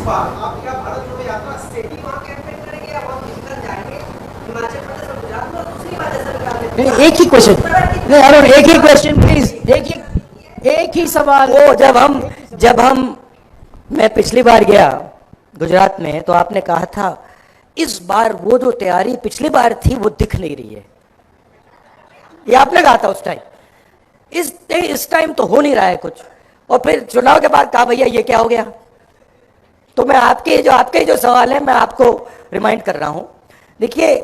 बार आप क्या भारत जोड़ो यात्रा से ही वहाँ कैंपेन करेंगे या वहाँ निकल जाएंगे हिमाचल प्रदेश और गुजरात में, और दूसरी बात जैसा निकाल देते एक ही क्वेश्चन, नहीं अरुण, एक ही क्वेश्चन प्लीज, एक ही सवाल। वो जब हम मैं पिछली बार गया गुजरात में तो आपने कहा था इस बार वो जो तैयारी पिछली बार थी वो दिख नहीं रही है, ये आपने कहा था उस टाइम। इस टाइम तो हो नहीं रहा है कुछ, और फिर चुनाव के बाद कहा भैया ये क्या हो गया। तो मैं आपके जो सवाल है मैं आपको रिमाइंड कर रहा हूं। देखिए,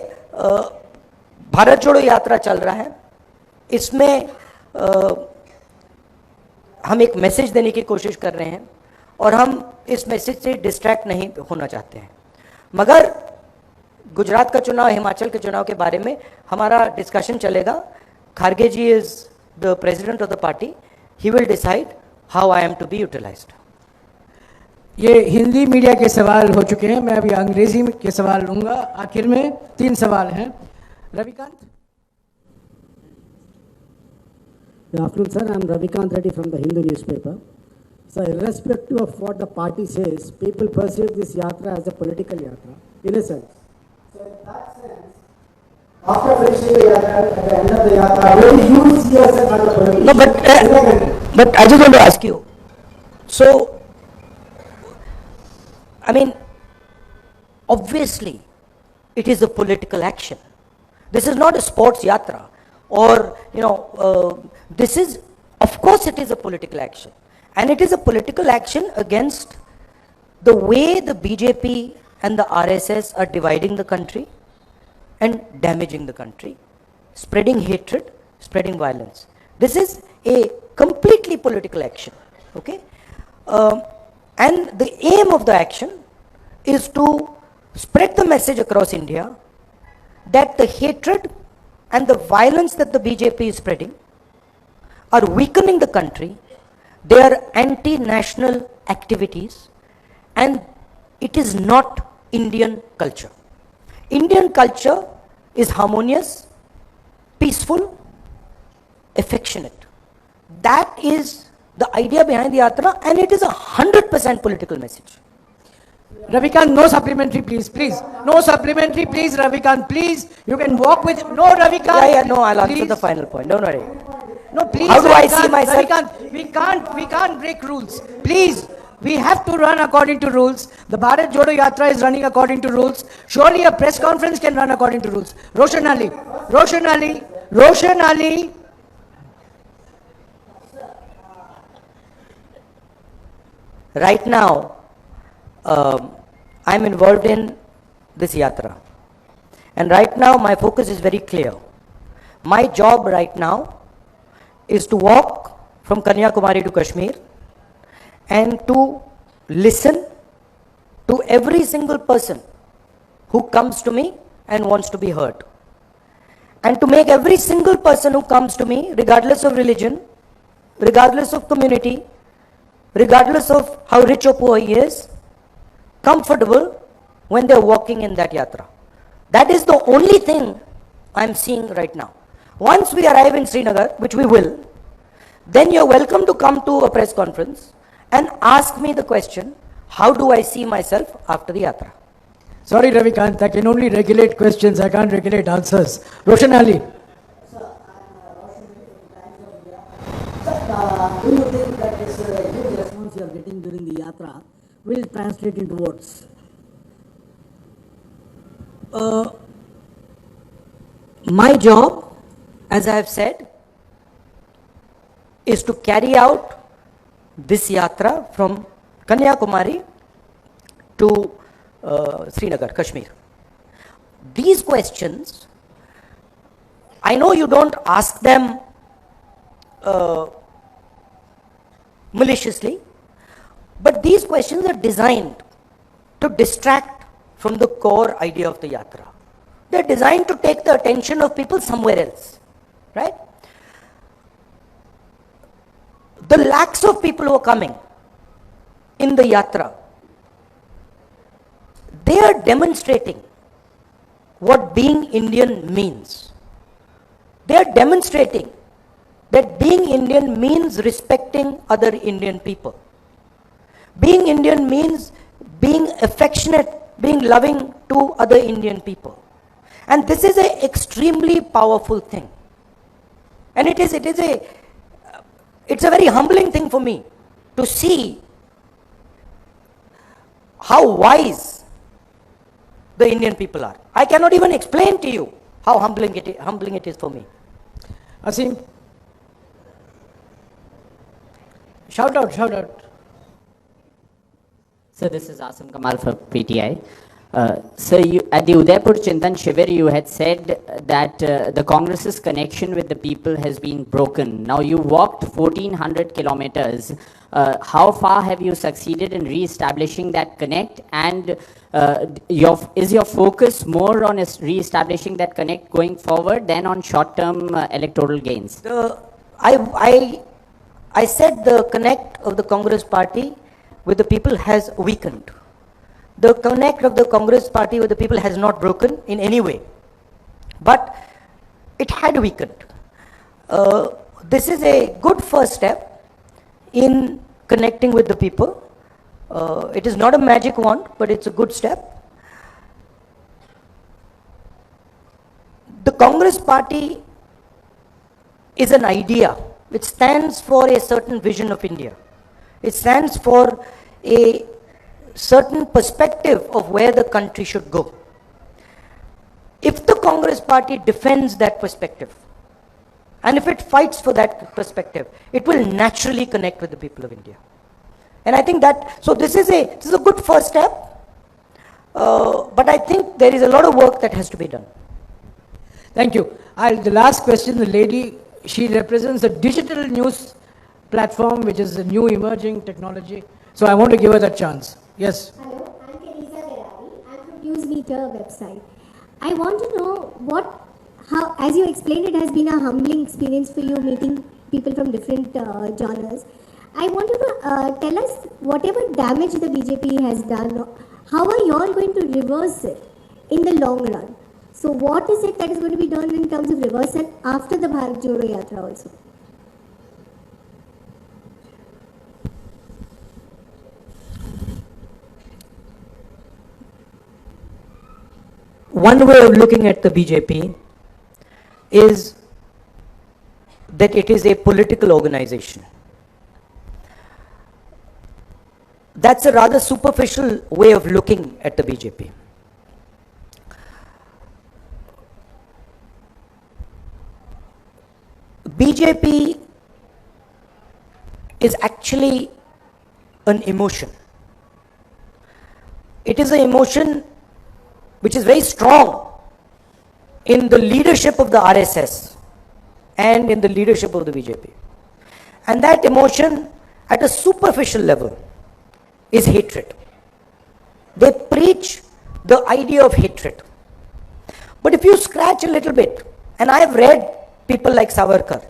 भारत जोड़ो यात्रा चल रहा है, इसमें हम एक मैसेज देने की कोशिश कर रहे हैं और हम इस मैसेज से डिस्ट्रैक्ट नहीं होना चाहते हैं। मगर गुजरात का चुनाव, हिमाचल के चुनाव के बारे में हमारा डिस्कशन चलेगा। Kharge ji is the president of the party, he will decide how I am to be utilized. ये हिंदी मीडिया के सवाल हो चुके हैं, मैं अभी अंग्रेजी के सवाल लूंगा। आखिर में 3 सवाल हैं। Ravikant. Good afternoon, sir. I'm Ravikant Reddy from the Hindu newspaper. So, irrespective of what the party says, people perceive this yatra as a political yatra, in a sense. So, in that sense, after finishing the yatra, at the end of the yatra, where do you see yourself as a political? No, but I just want to ask you. So, I mean, obviously, it is a political action. This is not a sports yatra. Or, this is, of course it is a political action. And it is a political action against the way the BJP and the RSS are dividing the country and damaging the country, spreading hatred, spreading violence. This is a completely political action, okay? And the aim of the action is to spread the message across India that the hatred and the violence that the BJP is spreading are weakening the country. They are anti-national activities and it is not Indian culture. Indian culture is harmonious, peaceful, affectionate. That is the idea behind the yatra, and it is 100% political message. Ravikant, no supplementary, please. No supplementary, please, Ravikant, please. You can walk with, no, Ravikant. Yeah, no, I'll answer the final point, don't worry. No, please, How do Ravikant, I see myself? Ravikant, we can't break rules. Please, we have to run according to rules. The Bharat Jodo Yatra is running according to rules. Surely a press conference can run according to rules. Roshan Ali. Right now, I'm involved in this yatra. And right now, my focus is very clear. My job right now is to walk from Kanyakumari to Kashmir and to listen to every single person who comes to me and wants to be heard. And to make every single person who comes to me, regardless of religion, regardless of community, regardless of how rich or poor he is, comfortable when they're walking in that yatra. That is the only thing I'm seeing right now. Once we arrive in Srinagar, which we will, then you're welcome to come to a press conference and ask me the question, how do I see myself after the yatra? Sorry, Ravikant, I can only regulate questions, I can't regulate answers. Roshan Ali. Do you think that this huge response you are getting during the yatra will translate into votes? My job, as I have said, is to carry out this yatra from Kanyakumari to Srinagar, Kashmir. These questions, I know you don't ask them maliciously, but these questions are designed to distract from the core idea of the yatra. They're designed to take the attention of people somewhere else, right? The lakhs of people who are coming in the yatra, they are demonstrating what being Indian means. They are demonstrating that being Indian means respecting other Indian people. Being Indian means being affectionate, being loving to other Indian people. And this is an extremely powerful thing. And it's a very humbling thing for me to see how wise the Indian people are. I cannot even explain to you how humbling it is for me. Asim? Shout out, shout out. So this is Asim Kamal for PTI. So at the Udaipur Chintan Shivir, you had said that the Congress's connection with the people has been broken. Now you walked 1400 kilometers. How far have you succeeded in re-establishing that connect? And is your focus more on re-establishing that connect going forward than on short-term electoral gains? I said the connect of the Congress party with the people has weakened. The connect of the Congress party with the people has not broken in any way, but it had weakened. This is a good first step in connecting with the people. It is not a magic wand, but it's a good step. The Congress party is an idea. It stands for a certain vision of India. It stands for a certain perspective of where the country should go. If the Congress party defends that perspective, and if it fights for that perspective, it will naturally connect with the people of India. And I think that, so this is a good first step, but I think there is a lot of work that has to be done. Thank you. The last question, the lady, she represents a digital news platform, which is a new emerging technology. So I want to give her that chance. Yes. Hello, I'm Teresa Ferrari. I'm from Newsmeter website. I want to know how, as you explained, it has been a humbling experience for you meeting people from different genres. I want you to tell us whatever damage the BJP has done, how are you all going to reverse it in the long run? So what is it that is going to be done in terms of reversal after the Bharat Jodo Yatra also? One way of looking at the BJP is that it is a political organization. That's a rather superficial way of looking at the BJP. BJP is actually an emotion. It is an emotion which is very strong in the leadership of the RSS and in the leadership of the BJP. And that emotion at a superficial level is hatred. They preach the idea of hatred. But if you scratch a little bit, and I have read people like Savarkar,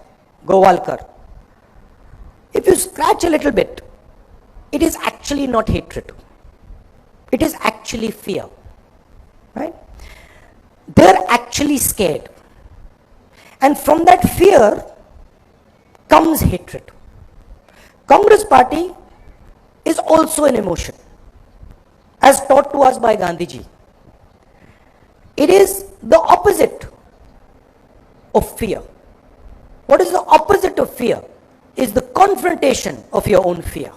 Gowalkar, if you scratch a little bit, it is actually not hatred. It is actually fear. Right? They're actually scared. And from that fear comes hatred. Congress party is also an emotion, as taught to us by Gandhiji. It is the opposite of fear. What is the opposite of fear? Is the confrontation of your own fear.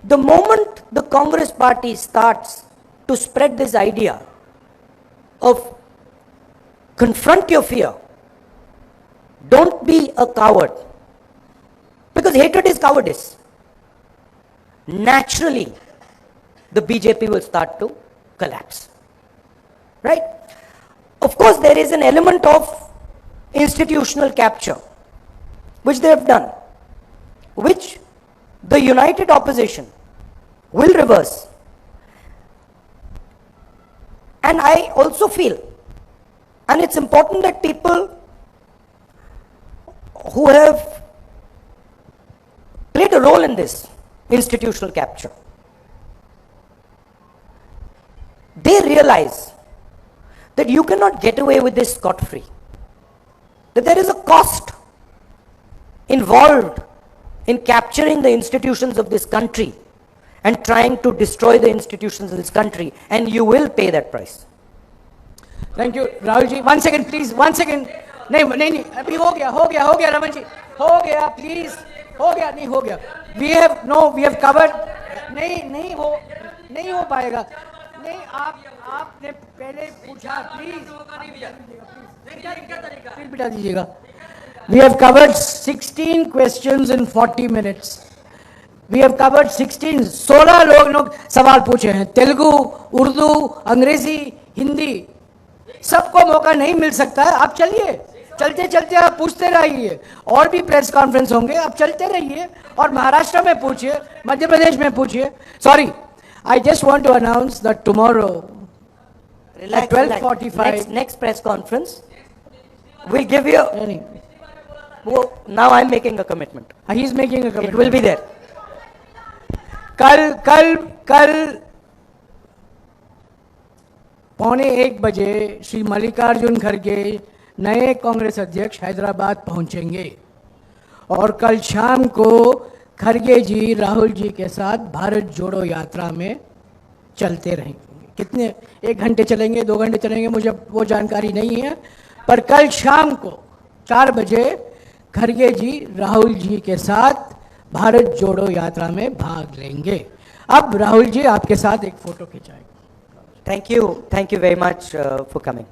The moment the Congress party starts to spread this idea of confront your fear, don't be a coward, because hatred is cowardice, naturally the BJP will start to collapse. Right? Of course, there is an element of institutional capture, which they have done, which the united opposition will reverse. And I also feel, and it's important that people who have played a role in this institutional capture, they realize that you cannot get away with this scot-free, that there is a cost involved in capturing the institutions of this country and trying to destroy the institutions in this country, and you will pay that price. Thank you, Rahul ji. 1 second, please. 1 second. नहीं, अभी हो गया, रमन जी. हो गया, please. हो गया. We have covered. नहीं हो पाएगा. नहीं, आपने पहले पूछा, please. फिर बिठा दीजिएगा. We have covered 16 questions in 40 minutes. We have covered 16 लोग सवाल पूछे हैं. तेलुगु, उर्दू, अंग्रेजी, हिंदी. सबको मौका नहीं मिल सकता है. आप चलिए, चलते आप पूछते रहिए. और भी प्रेस कॉन्फ्रेंस होंगे, आप चलते रहिए और महाराष्ट्र में पूछिए, मध्य प्रदेश में पूछिए. Sorry, I just want to announce that tomorrow at 12:45 next press conference we'll give you now I'm making a commitment. He is making a commitment. It will be there. कल 12:45 बजे श्री मल्लिकार्जुन खड़गे नए कांग्रेस अध्यक्ष हैदराबाद पहुंचेंगे और कल शाम को खड़गे जी राहुल जी के साथ भारत जोड़ो यात्रा में चलते रहेंगे. कितने, 1 घंटे चलेंगे, 2 घंटे चलेंगे, मुझे वो जानकारी नहीं है, पर कल शाम को 4 बजे खड़गे जी राहुल जी के साथ भारत जोड़ो यात्रा में भाग लेंगे. अब राहुल जी आपके साथ एक photo खिंचाएंगे. Thank you very much for coming.